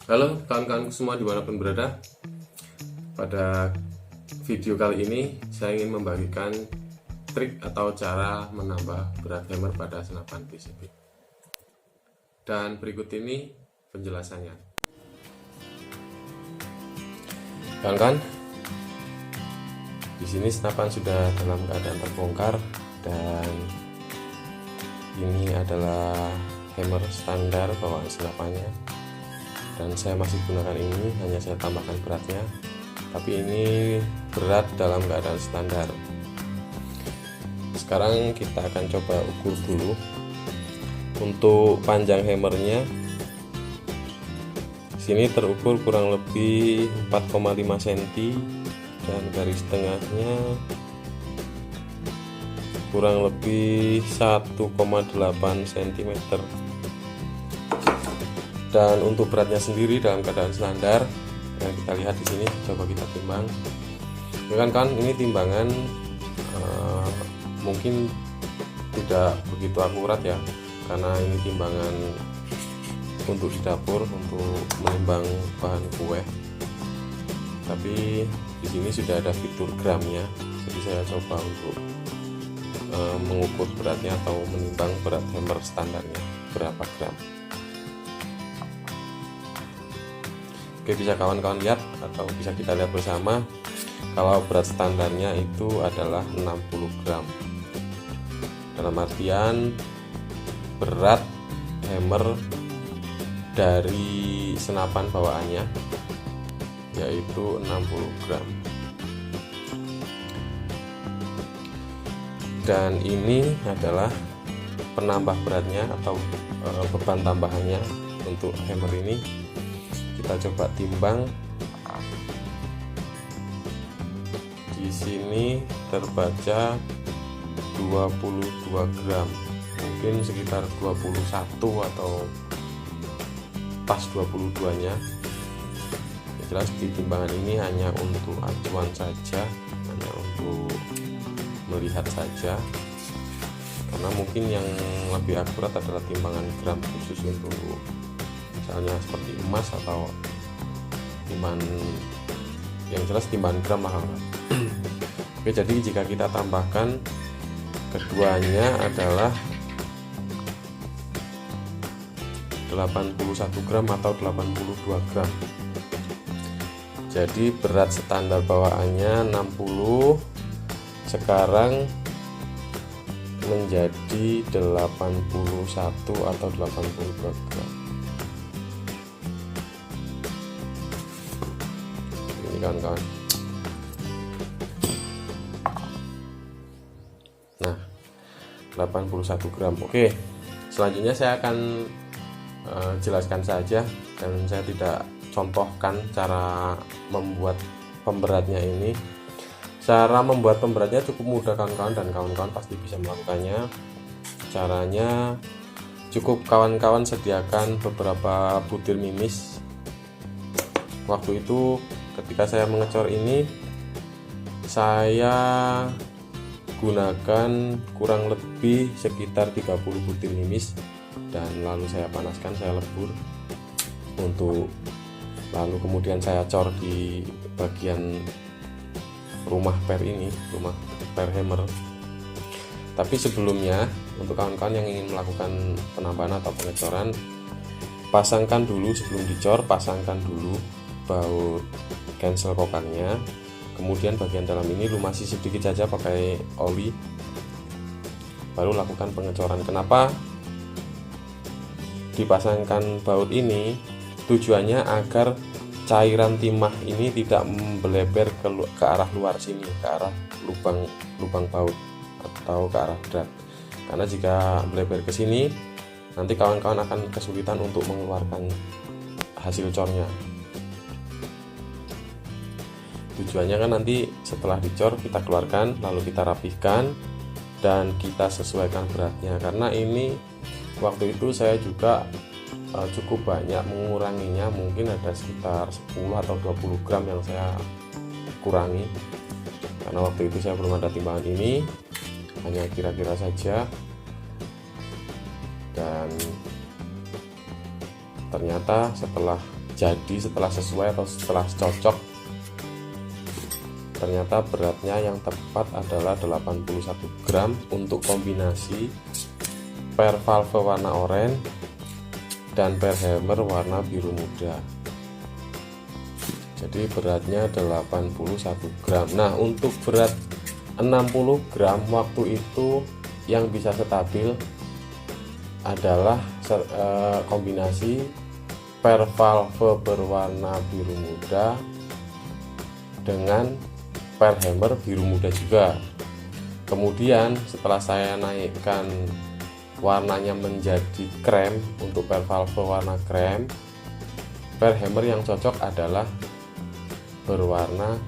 Halo kawan-kawan semua dimanapun berada. Pada video kali ini saya ingin membagikan trik atau cara menambah berat hammer pada senapan PCB. Dan berikut ini penjelasannya. Kawan-kawan, di sini senapan sudah dalam keadaan terbongkar dan ini adalah hammer standar bawaan senapannya. Dan saya masih gunakan ini, hanya saya tambahkan beratnya, tapi ini berat dalam keadaan standar. Sekarang kita akan coba ukur dulu. Untuk panjang hammernya sini terukur kurang lebih 4,5 cm dan garis tengahnya kurang lebih 1,8 cm. Dan untuk beratnya sendiri dalam keadaan standar yang kita lihat di sini, coba kita timbang. Ya kan, ini timbangan mungkin tidak begitu akurat ya, karena ini timbangan untuk di dapur untuk menimbang bahan kue. Tapi di sini sudah ada fitur gramnya, jadi saya coba untuk mengukur beratnya atau menimbang berat hammer standarnya berapa gram. Oke, bisa kawan-kawan lihat atau bisa kita lihat bersama kalau berat standarnya itu adalah 60 gram. Dalam artian berat hammer dari senapan bawaannya yaitu 60 gram. Dan ini adalah penambah beratnya atau beban tambahannya untuk hammer ini. Kita coba timbang. Di sini terbaca 22 gram, mungkin sekitar 21 atau pas 22-nya. Jelas di timbangan ini hanya untuk acuan saja, hanya untuk melihat saja, karena mungkin yang lebih akurat adalah timbangan gram khusus untuk misalnya seperti emas atau timbangan yang jelas timbangan gram lah. Oke, jadi jika kita tambahkan keduanya adalah 81 gram atau 82 gram. Jadi berat standar bawaannya 60, sekarang menjadi 81 atau 82 gram. Ini kawan-kawan. Nah, 81 gram. Oke, selanjutnya saya akan jelaskan saja, dan saya tidak contohkan cara membuat pemberatnya ini. Cara membuat pemberatnya cukup mudah kawan-kawan, dan kawan-kawan pasti bisa melakukannya. Caranya cukup kawan-kawan sediakan beberapa butir mimis. Waktu itu ketika saya mengecor ini, saya gunakan kurang lebih sekitar 30 butir mimis, dan lalu saya panaskan, saya lebur untuk lalu kemudian saya cor di bagian rumah per ini, rumah per hammer. Tapi sebelumnya, untuk kawan-kawan yang ingin melakukan penambahan atau pengecoran, pasangkan dulu sebelum dicor, pasangkan dulu baut cancel kokarnya, kemudian bagian dalam ini lumasi sedikit saja pakai oli, baru lakukan pengecoran. Kenapa dipasangkan baut ini? Tujuannya agar cairan timah ini tidak membeleber ke arah luar sini, ke arah lubang baut atau ke arah drat. Karena jika melebar ke sini, nanti kawan-kawan akan kesulitan untuk mengeluarkan hasil cornya. Tujuannya kan nanti setelah dicor kita keluarkan, lalu kita rapihkan dan kita sesuaikan beratnya. Karena ini waktu itu saya juga cukup banyak menguranginya, mungkin ada sekitar 10 atau 20 gram yang saya kurangi, karena waktu itu saya belum ada timbangan ini, hanya kira-kira saja. Dan ternyata setelah jadi setelah sesuai atau setelah cocok, ternyata beratnya yang tepat adalah 81 gram untuk kombinasi per valve warna oranye dan per hammer warna biru muda. Jadi beratnya 81 gram. Nah, untuk berat 60 gram waktu itu yang bisa stabil adalah kombinasi per valve berwarna biru muda dengan per hammer biru muda juga. Kemudian setelah saya naikkan warnanya menjadi krem untuk per valve warna krem, per hammer yang cocok adalah berwarna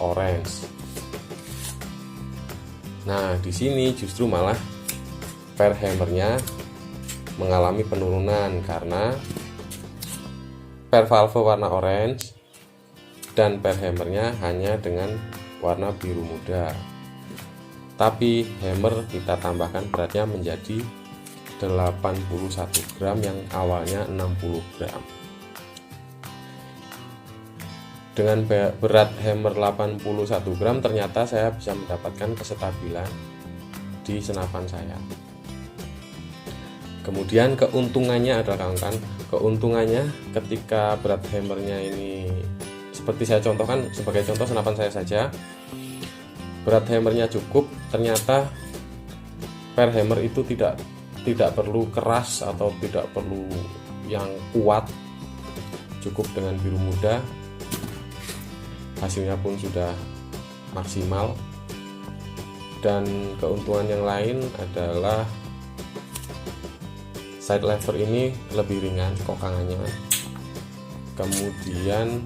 orange. Nah, di sini justru malah per hammernya mengalami penurunan karena per valve warna orange dan per hammernya hanya dengan warna biru muda. Tapi hammer kita tambahkan beratnya menjadi 81 gram yang awalnya 60 gram. Dengan berat hammer 81 gram ternyata saya bisa mendapatkan kestabilan di senapan saya. Kemudian keuntungannya adalah kawan-kawan, keuntungannya ketika berat hammernya ini seperti saya contohkan, sebagai contoh senapan saya saja, berat hammernya cukup, ternyata per hammer itu tidak perlu keras atau tidak perlu yang kuat, cukup dengan biru muda, hasilnya pun sudah maksimal. Dan keuntungan yang lain adalah side lever ini lebih ringan kokangannya. Kemudian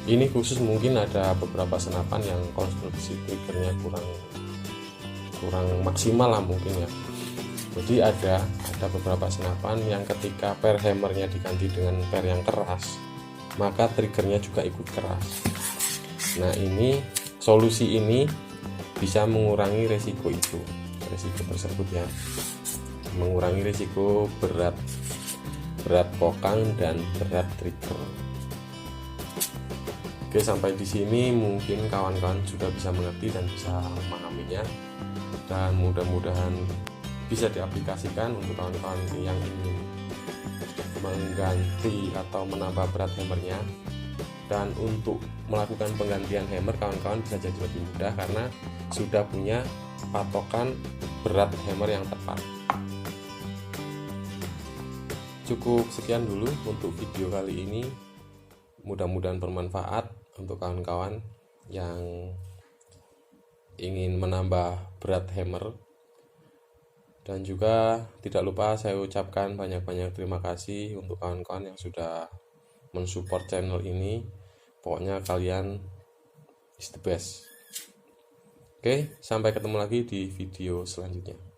ini khusus mungkin ada beberapa senapan yang konstruksi triggernya kurang maksimal lah mungkin ya. Jadi ada beberapa senapan yang ketika per hammernya diganti dengan per yang keras, maka triggernya juga ikut keras. Nah, ini solusi ini bisa mengurangi resiko tersebut ya, mengurangi resiko berat kokang dan berat trigger. Oke, sampai di sini mungkin kawan-kawan sudah bisa mengerti dan bisa memahaminya, dan mudah-mudahan bisa diaplikasikan untuk kawan-kawan yang ingin mengganti atau menambah berat hammernya. Dan untuk melakukan penggantian hammer, kawan-kawan bisa jadi lebih mudah karena sudah punya patokan berat hammer yang tepat. Cukup sekian dulu untuk video kali ini, mudah-mudahan bermanfaat untuk kawan-kawan yang ingin menambah berat hammer. Dan juga tidak lupa saya ucapkan banyak-banyak terima kasih untuk kawan-kawan yang sudah mensupport channel ini. Pokoknya kalian is the best. Oke, sampai ketemu lagi di video selanjutnya.